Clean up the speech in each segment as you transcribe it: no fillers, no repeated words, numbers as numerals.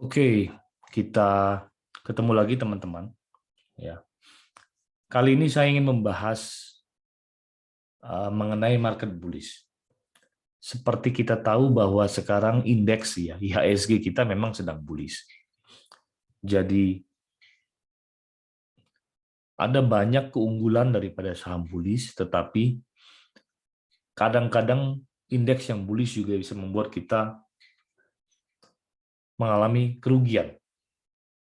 Oke, kita ketemu lagi teman-teman. Ya, kali ini saya ingin membahas mengenai market bullish. Seperti kita tahu bahwa sekarang indeks ya IHSG kita memang sedang bullish. Jadi ada banyak keunggulan daripada saham bullish, tetapi kadang-kadang indeks yang bullish juga bisa membuat kita mengalami kerugian.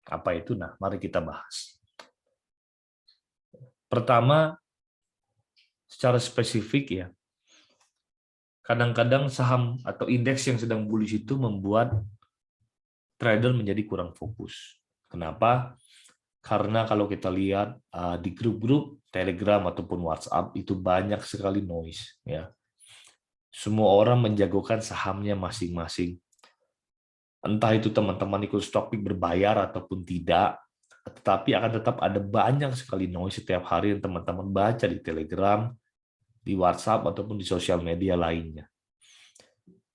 Apa itu? Nah, mari kita bahas. Pertama, secara spesifik ya, kadang-kadang saham atau indeks yang sedang bullish itu membuat trader menjadi kurang fokus. Kenapa? Karena kalau kita lihat di grup-grup Telegram ataupun WhatsApp itu banyak sekali noise ya. Semua orang menjagokan sahamnya masing-masing. Entah itu teman-teman ikut stock pick berbayar ataupun tidak, tetapi akan tetap ada banyak sekali noise setiap hari yang teman-teman baca di Telegram, di WhatsApp ataupun di sosial media lainnya.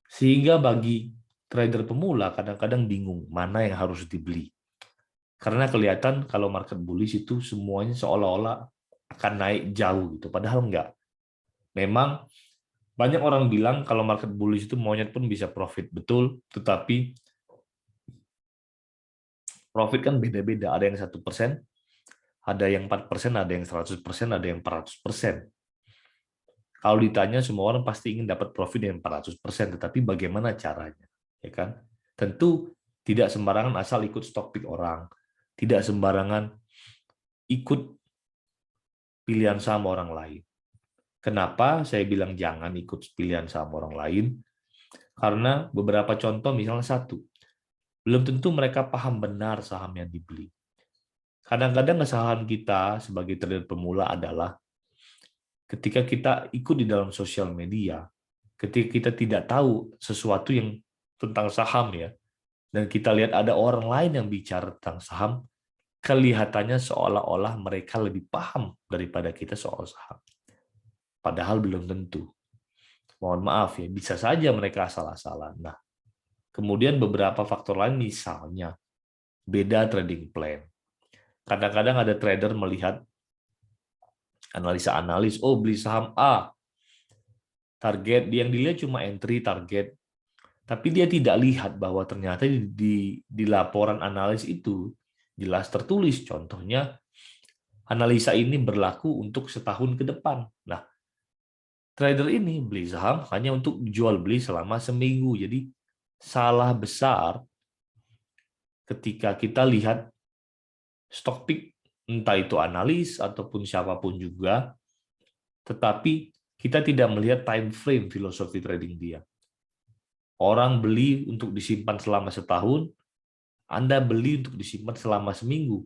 Sehingga bagi trader pemula kadang-kadang bingung mana yang harus dibeli. Karena kelihatan kalau market bullish itu semuanya seolah-olah akan naik jauh gitu, padahal enggak. Memang banyak orang bilang kalau market bullish itu monyet pun bisa profit, betul, tetapi profit kan beda-beda, ada yang 1%, ada yang 4%, ada yang 100%, ada yang 400%. Kalau ditanya semua orang pasti ingin dapat profit yang 400%, tetapi bagaimana caranya? Ya kan? Tentu tidak sembarangan asal ikut stock pick orang, tidak sembarangan ikut pilihan saham orang lain. Kenapa saya bilang jangan ikut pilihan saham orang lain? Karena beberapa contoh, misalnya satu, belum tentu mereka paham benar saham yang dibeli. Kadang-kadang kesalahan kita sebagai trader pemula adalah ketika kita ikut di dalam sosial media, ketika kita tidak tahu sesuatu yang tentang saham ya, dan kita lihat ada orang lain yang bicara tentang saham, kelihatannya seolah-olah mereka lebih paham daripada kita soal saham. Padahal belum tentu. Mohon maaf ya, bisa saja mereka asal-asalan. Nah, kemudian beberapa faktor lain, misalnya beda trading plan. Kadang-kadang ada trader melihat analisa-analis, oh beli saham A, target yang dilihat cuma entry target, tapi dia tidak lihat bahwa ternyata di laporan analis itu jelas tertulis, contohnya analisa ini berlaku untuk setahun ke depan. Nah, trader ini beli saham hanya untuk jual beli selama seminggu, jadi salah besar ketika kita lihat stock pick, entah itu analis ataupun siapapun juga, tetapi kita tidak melihat time frame filosofi trading dia. Orang beli untuk disimpan selama setahun, Anda beli untuk disimpan selama seminggu.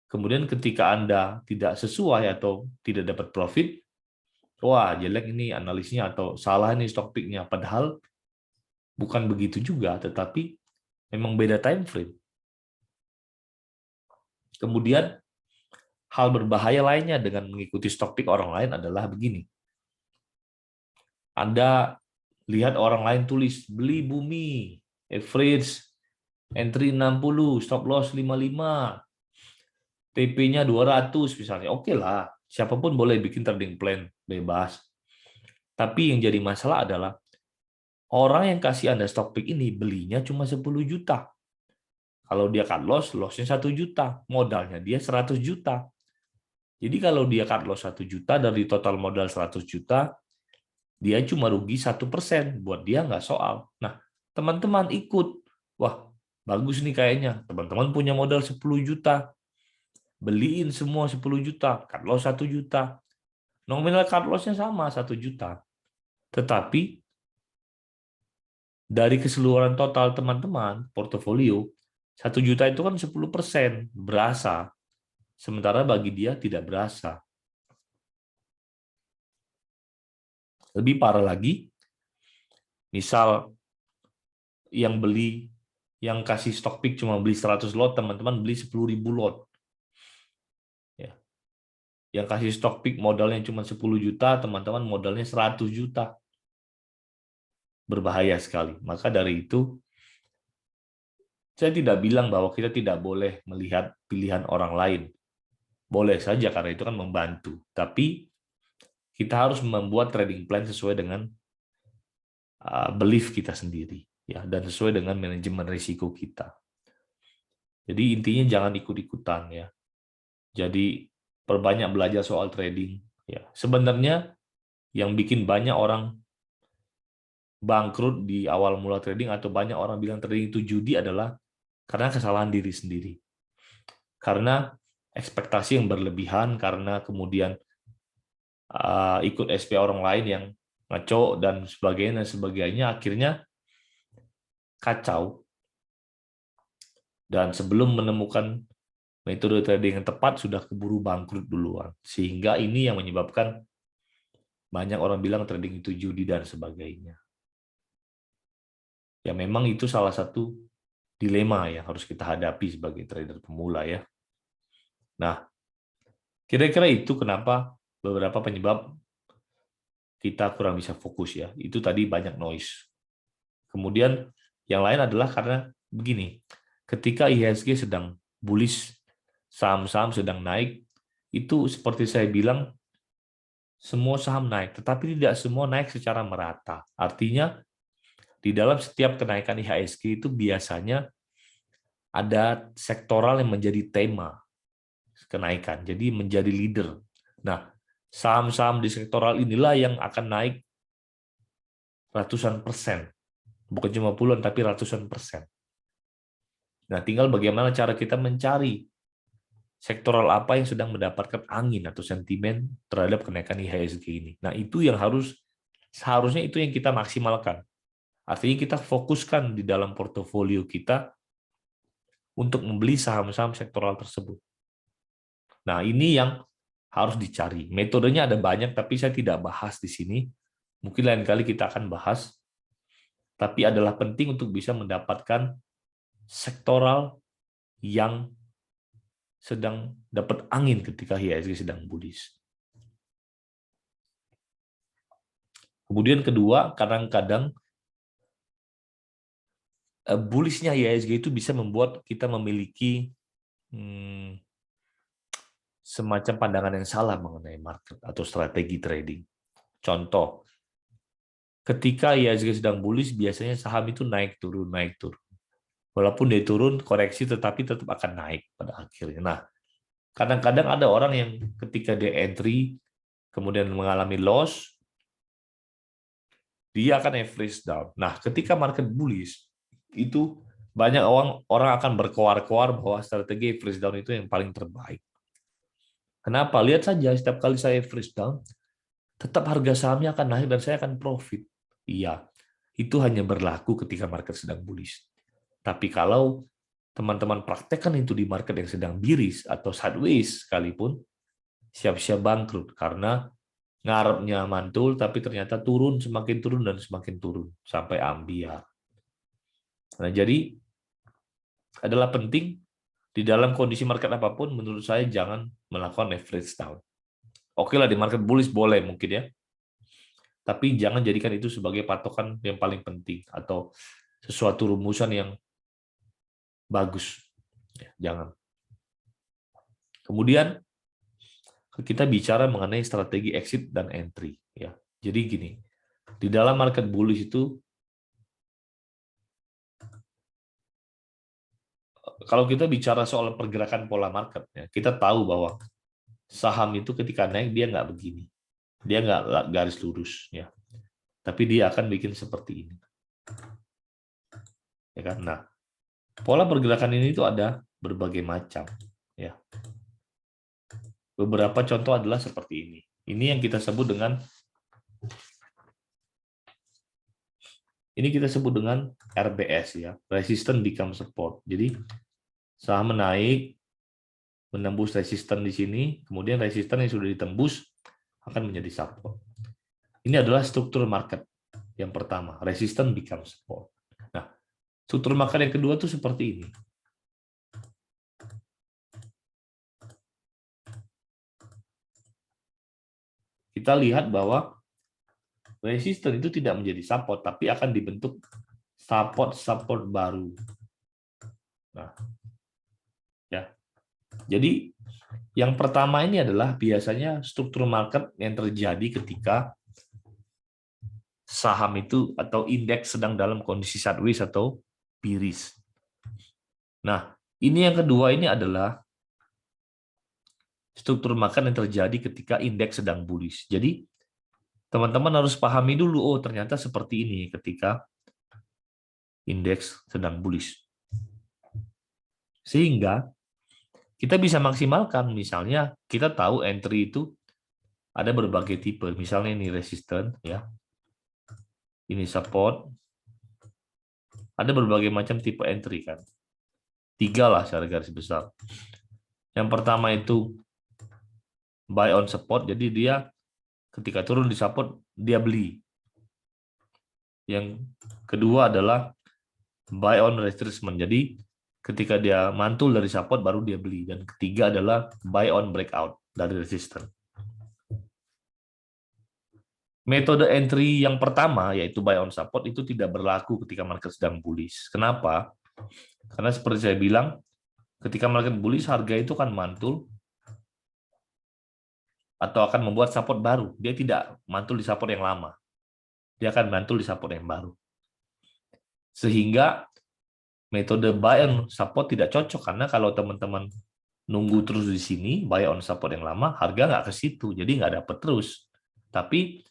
Kemudian ketika Anda tidak sesuai atau tidak dapat profit, wah jelek ini analisnya atau salah ini stock pick-nya. Padahal bukan begitu juga, tetapi memang beda time frame. Kemudian hal berbahaya lainnya dengan mengikuti stock pick orang lain adalah begini. Anda lihat orang lain tulis beli bumi, average entry 60, stop loss 55, TP-nya 200 misalnya. Oke lah, siapapun boleh bikin trading plan, bebas. Tapi yang jadi masalah adalah orang yang kasih Anda stock pick ini belinya cuma 10 juta. Kalau dia cut loss, loss-nya 1 juta. Modalnya dia 100 juta. Jadi kalau dia cut loss 1 juta dari total modal 100 juta, dia cuma rugi 1%. Buat dia nggak soal. Nah, teman-teman ikut. Wah, bagus nih kayaknya. Teman-teman punya modal 10 juta. Beliin semua 10 juta. Cut loss 1 juta. Nominal cut loss-nya sama 1 juta. Tetapi dari keseluruhan total teman-teman, portofolio, 1 juta itu kan 10% berasa. Sementara bagi dia tidak berasa. Lebih parah lagi, misal yang kasih stock pick cuma beli 100 lot, teman-teman beli 10.000 lot. Ya. Yang kasih stock pick modalnya cuma 10 juta, teman-teman modalnya 100 juta. Berbahaya sekali. Maka dari itu, Saya tidak bilang bahwa kita tidak boleh melihat pilihan orang lain. Boleh saja karena itu kan membantu. Tapi kita harus membuat trading plan sesuai dengan belief kita sendiri, ya, dan sesuai dengan manajemen risiko kita. Jadi intinya jangan ikut-ikutan, ya. Jadi perbanyak belajar soal trading. Ya, sebenarnya yang bikin banyak orang bangkrut di awal mula trading atau banyak orang bilang trading itu judi adalah karena kesalahan diri sendiri. Karena ekspektasi yang berlebihan, karena kemudian ikut SP orang lain yang ngaco dan sebagainya, akhirnya kacau. Dan sebelum menemukan metode trading yang tepat sudah keburu bangkrut duluan. Sehingga ini yang menyebabkan banyak orang bilang trading itu judi dan sebagainya. Ya memang itu salah satu dilema yang harus kita hadapi sebagai trader pemula, ya. Nah, kira-kira itu kenapa beberapa penyebab kita kurang bisa fokus, ya. Itu tadi banyak noise. Kemudian yang lain adalah karena begini, ketika IHSG sedang bullish, saham-saham sedang naik, itu seperti saya bilang, semua saham naik, tetapi tidak semua naik secara merata. Artinya, di dalam setiap kenaikan IHSG itu biasanya ada sektoral yang menjadi tema kenaikan, jadi menjadi leader. Nah, saham-saham di sektoral inilah yang akan naik ratusan persen, bukan cuma puluhan, tapi ratusan persen. Nah, tinggal bagaimana cara kita mencari sektoral apa yang sedang mendapatkan angin atau sentimen terhadap kenaikan IHSG ini. Nah, itu yang seharusnya itu yang kita maksimalkan. Artinya kita fokuskan di dalam portofolio kita untuk membeli saham-saham sektoral tersebut. Nah, ini yang harus dicari. Metodenya ada banyak, tapi saya tidak bahas di sini. Mungkin lain kali kita akan bahas. Tapi adalah penting untuk bisa mendapatkan sektoral yang sedang dapat angin ketika IHSG sedang bullish. Kemudian kedua, kadang-kadang bullishnya IHSG itu bisa membuat kita memiliki semacam pandangan yang salah mengenai market atau strategi trading. Contoh, ketika IHSG sedang bullish, biasanya saham itu naik turun. Walaupun dia turun, koreksi tetapi tetap akan naik pada akhirnya. Nah, kadang-kadang ada orang yang ketika dia entry, kemudian mengalami loss, dia akan average down. Nah, ketika market bullish, itu banyak orang akan berkoar-koar bahwa strategi average down itu yang paling terbaik. Kenapa? Lihat saja, setiap kali saya average down, tetap harga sahamnya akan naik dan saya akan profit. Iya, itu hanya berlaku ketika market sedang bullish. Tapi kalau teman-teman praktekkan itu di market yang sedang bearish atau sideways sekalipun, siap-siap bangkrut karena ngarepnya mantul tapi ternyata semakin turun dan semakin turun sampai ambiar. Nah, jadi adalah penting di dalam kondisi market apapun menurut saya jangan melakukan average down. Oke lah di market bullish boleh mungkin ya. Tapi jangan jadikan itu sebagai patokan yang paling penting atau sesuatu rumusan yang bagus. Ya, jangan. Kemudian kita bicara mengenai strategi exit dan entry. Ya, jadi gini, di dalam market bullish itu, kalau kita bicara soal pergerakan pola market, ya, kita tahu bahwa saham itu ketika naik dia nggak begini, dia nggak garis lurus, ya, tapi dia akan bikin seperti ini, ya kan? Nah, pola pergerakan ini itu ada berbagai macam, ya. Beberapa contoh adalah seperti ini. Ini yang kita sebut dengan RBS, ya, resistance become support. Jadi saham menaik, menembus resisten di sini, kemudian resisten yang sudah ditembus akan menjadi support. Ini adalah struktur market yang pertama, resisten become support. Nah, struktur market yang kedua tuh seperti ini. Kita lihat bahwa resisten itu tidak menjadi support, tapi akan dibentuk support baru. Nah, ya. Jadi yang pertama ini adalah biasanya struktur market yang terjadi ketika saham itu atau indeks sedang dalam kondisi sideways atau bearish. Nah, ini yang kedua ini adalah struktur market yang terjadi ketika indeks sedang bullish. Jadi teman-teman harus pahami dulu, oh ternyata seperti ini ketika indeks sedang bullish. Sehingga kita bisa maksimalkan, misalnya kita tahu entry itu ada berbagai tipe, misalnya ini resisten, ya, ini support, ada berbagai macam tipe entry kan, 3 lah secara garis besar. Yang pertama itu buy on support, jadi dia ketika turun di support dia beli. Yang kedua adalah buy on retracement, jadi ketika dia mantul dari support baru dia beli. Dan ketiga adalah buy on breakout dari resistance. Metode entry yang pertama, yaitu buy on support, itu tidak berlaku ketika market sedang bullish. Kenapa? Karena seperti saya bilang, ketika market bullish, harga itu akan mantul atau akan membuat support baru. Dia tidak mantul di support yang lama. Dia akan mantul di support yang baru. Sehingga metode buy on support tidak cocok, karena kalau teman-teman nunggu terus di sini, buy on support yang lama, harga nggak ke situ, jadi nggak dapat terus. Tapi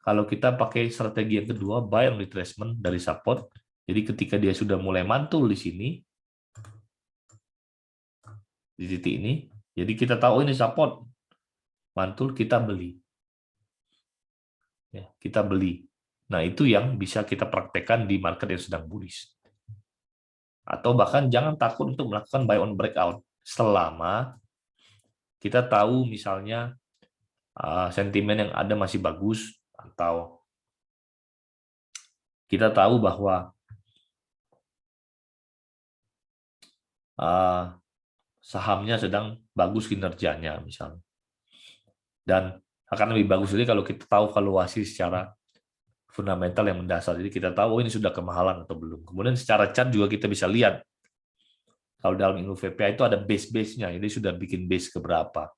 kalau kita pakai strategi yang kedua, buy on retracement dari support, jadi ketika dia sudah mulai mantul di sini, di titik ini, jadi kita tahu ini support, mantul kita beli. Ya, kita beli. Nah, itu yang bisa kita praktekkan di market yang sedang bullish. Atau bahkan jangan takut untuk melakukan buy on breakout, selama kita tahu misalnya sentimen yang ada masih bagus, atau kita tahu bahwa sahamnya sedang bagus kinerjanya misalnya. Dan akan lebih bagus jadi kalau kita tahu valuasi secara fundamental yang mendasar. Jadi kita tahu ini sudah kemahalan atau belum. Kemudian secara chart juga kita bisa lihat. Kalau dalam Ilmu VPA itu ada base-base-nya, ini sudah bikin base keberapa.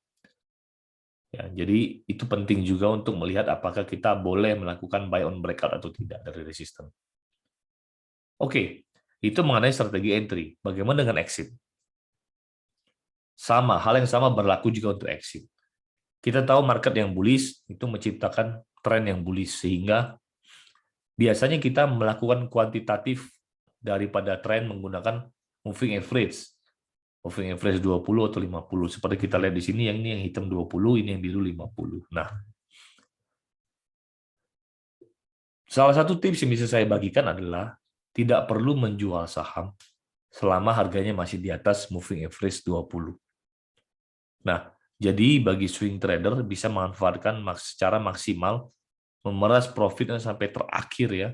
Ya, jadi itu penting juga untuk melihat apakah kita boleh melakukan buy on breakout atau tidak dari resisten. Oke, itu mengenai strategi entry. Bagaimana dengan exit? Sama, hal yang sama berlaku juga untuk exit. Kita tahu market yang bullish itu menciptakan tren yang bullish, sehingga biasanya kita melakukan kuantitatif daripada tren menggunakan moving average. Moving average 20 atau 50. Seperti kita lihat di sini, yang ini yang hitam 20, ini yang biru 50. Nah, salah satu tips yang bisa saya bagikan adalah tidak perlu menjual saham selama harganya masih di atas moving average 20. Nah, jadi bagi swing trader bisa memanfaatkan secara maksimal, memeras profitnya sampai terakhir ya,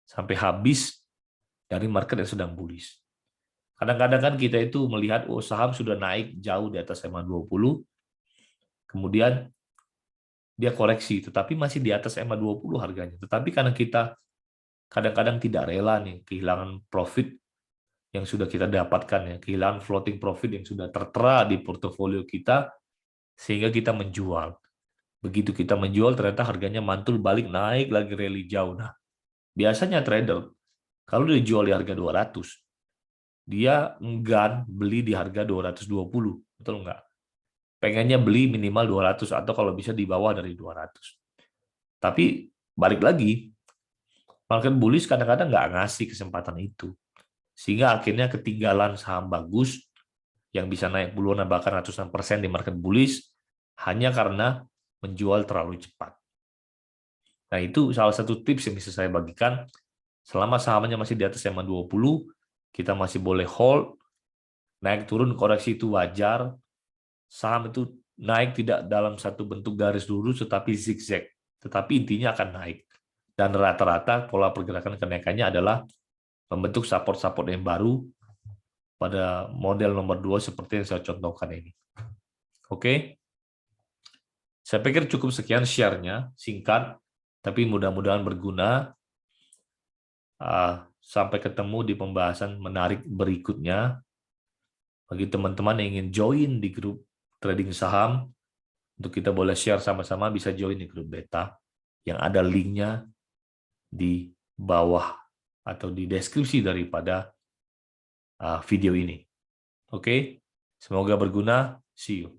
sampai habis dari market yang sedang bullish. Kadang-kadang kan kita itu melihat oh saham sudah naik jauh di atas EMA 20, kemudian dia koreksi, tetapi masih di atas EMA 20 harganya. Tetapi karena kita kadang-kadang tidak rela nih kehilangan profit yang sudah kita dapatkan ya, kehilangan floating profit yang sudah tertera di portofolio kita, sehingga kita menjual. Begitu kita menjual, ternyata harganya mantul balik, naik lagi rally jauh. Nah, biasanya trader, kalau dia jual di harga 200, dia enggan beli di harga 220, betul nggak? Pengennya beli minimal 200, atau kalau bisa di bawah dari 200. Tapi balik lagi, market bullish kadang-kadang nggak ngasih kesempatan itu. Sehingga akhirnya ketinggalan saham bagus, yang bisa naik puluhan bahkan ratusan persen di market bullish, hanya karena menjual terlalu cepat. Nah, itu salah satu tips yang bisa saya bagikan. Selama sahamnya masih di atas EMA 20, kita masih boleh hold, naik turun koreksi itu wajar. Saham itu naik tidak dalam satu bentuk garis lurus, tetapi zigzag. Tetapi intinya akan naik. Dan rata-rata pola pergerakan kenaikannya adalah membentuk support-support yang baru pada model nomor 2 seperti yang saya contohkan ini. Oke? Saya pikir cukup sekian share-nya, singkat, tapi mudah-mudahan berguna. Sampai ketemu di pembahasan menarik berikutnya. Bagi teman-teman yang ingin join di grup trading saham, untuk kita boleh share sama-sama, bisa join di grup beta yang ada linknya di bawah atau di deskripsi daripada video ini. Oke, semoga berguna. See you.